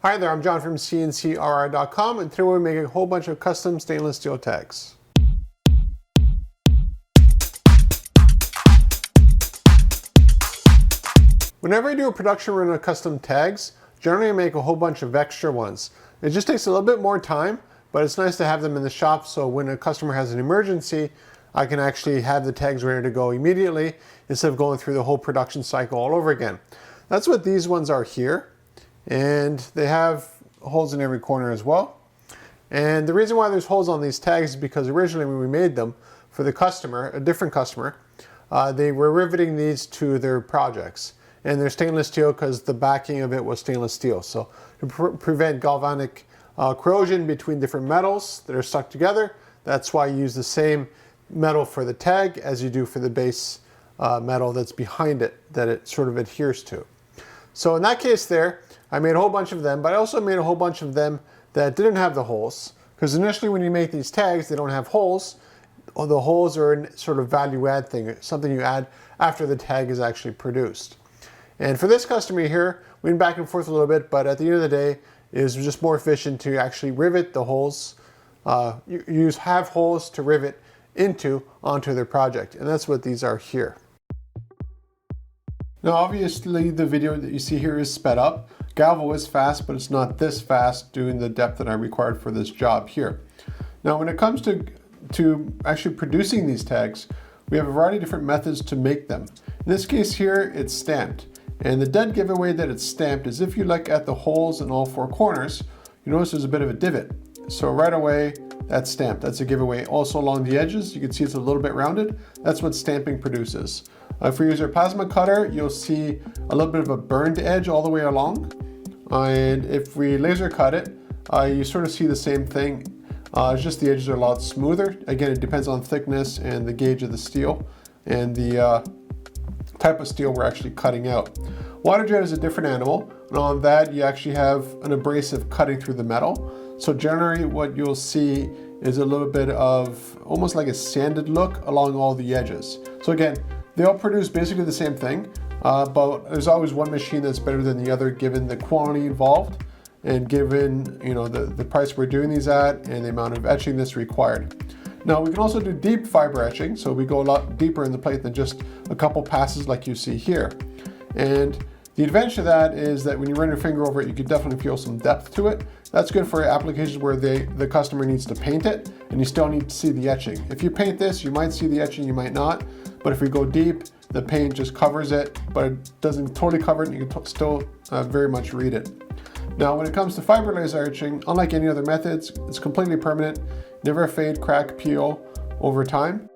Hi there, I'm John from CNCKing.com, and today we're making a whole bunch of custom stainless steel tags. Whenever I do a production run of custom tags, generally I make a whole bunch of extra ones. It just takes a little bit more time, but it's nice to have them in the shop so when a customer has an emergency, I can actually have the tags ready to go immediately instead of going through the whole production cycle all over again. That's what these ones are here. And they have holes in every corner as well. And the reason why there's holes on these tags is because originally when we made them for the customer, a different customer, they were riveting these to their projects. And they're stainless steel because the backing of it was stainless steel. So to prevent galvanic corrosion between different metals that are stuck together, that's why you use the same metal for the tag as you do for the base metal that's behind it, that it sort of adheres to. So in that case there, I made a whole bunch of them, but I also made a whole bunch of them that didn't have the holes. Because initially when you make these tags, they don't have holes. Or the holes are a sort of value add thing, something you add after the tag is actually produced. And for this customer here, we went back and forth a little bit, but at the end of the day, it was just more efficient to actually rivet the holes. Have holes to rivet onto their project. And that's what these are here. Now obviously the video that you see here is sped up. Galvo is fast, but it's not this fast doing the depth that I required for this job here. Now when it comes to actually producing these tags, we have a variety of different methods to make them. In this case here, it's stamped. And the dead giveaway that it's stamped is if you look at the holes in all four corners, you notice there's a bit of a divot. So right away, that's stamped. That's a giveaway. Also along the edges, you can see it's a little bit rounded. That's what stamping produces. If we use our plasma cutter, you'll see a little bit of a burned edge all the way along. And if we laser cut it, you sort of see the same thing. It's just the edges are a lot smoother. Again, it depends on thickness and the gauge of the steel and the type of steel we're actually cutting out. Water jet is a different animal, and on that you actually have an abrasive cutting through the metal. So generally what you'll see is a little bit of almost like a sanded look along all the edges. So again, they all produce basically the same thing, but there's always one machine that's better than the other given the quantity involved and given the price we're doing these at and the amount of etching that's required. Now we can also do deep fiber etching, so we go a lot deeper in the plate than just a couple passes like you see here. And the advantage of that is that when you run your finger over it, you can definitely feel some depth to it. That's good for applications where the customer needs to paint it and you still need to see the etching. If you paint this, you might see the etching, you might not. But if we go deep, the paint just covers it, but it doesn't totally cover it and you can still very much read it. Now when it comes to fiber laser etching, unlike any other methods, it's completely permanent, never fade, crack, peel over time.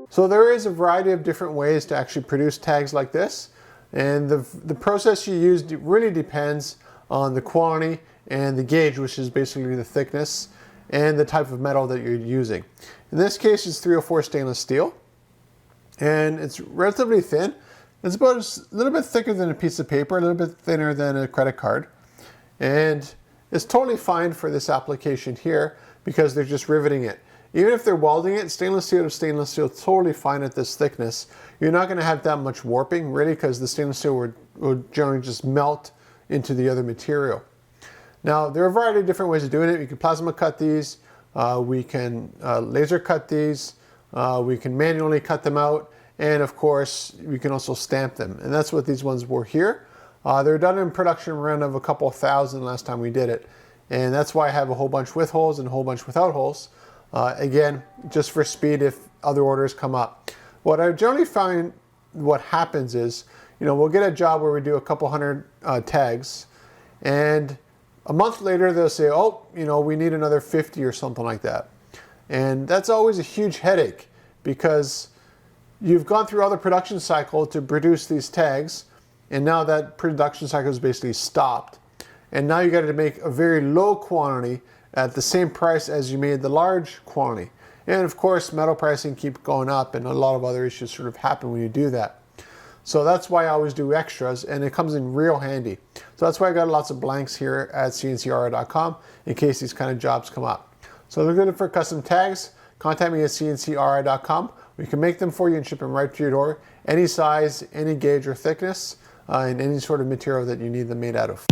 So there is a variety of different ways to actually produce tags like this. And the process you use really depends on the quantity and the gauge, which is basically the thickness and the type of metal that you're using. In this case, it's 304 stainless steel, and it's relatively thin. It's about a little bit thicker than a piece of paper, a little bit thinner than a credit card. And it's totally fine for this application here because they're just riveting it. Even if they're welding it, stainless steel to stainless steel, totally fine at this thickness. You're not gonna have that much warping, really, because the stainless steel would generally just melt into the other material. Now, there are a variety of different ways of doing it. We can plasma cut these, we can laser cut these, we can manually cut them out, and of course, we can also stamp them. And that's what these ones were here. They're done in production run of a couple thousand last time we did it. And that's why I have a whole bunch with holes and a whole bunch without holes. Again, just for speed if other orders come up. What I generally find what happens is, we'll get a job where we do a couple hundred tags, and a month later they'll say, oh, we need another 50 or something like that. And that's always a huge headache because you've gone through all the production cycle to produce these tags, and now that production cycle is basically stopped. And now you got to make a very low quantity at the same price as you made the large quantity. And of course, metal pricing keeps going up and a lot of other issues sort of happen when you do that. So that's why I always do extras, and it comes in real handy. So that's why I got lots of blanks here at CNCKing.com in case these kind of jobs come up. So if you're looking for custom tags, contact me at CNCKing.com. We can make them for you and ship them right to your door. Any size, any gauge or thickness. in any sort of material that you need them made out of.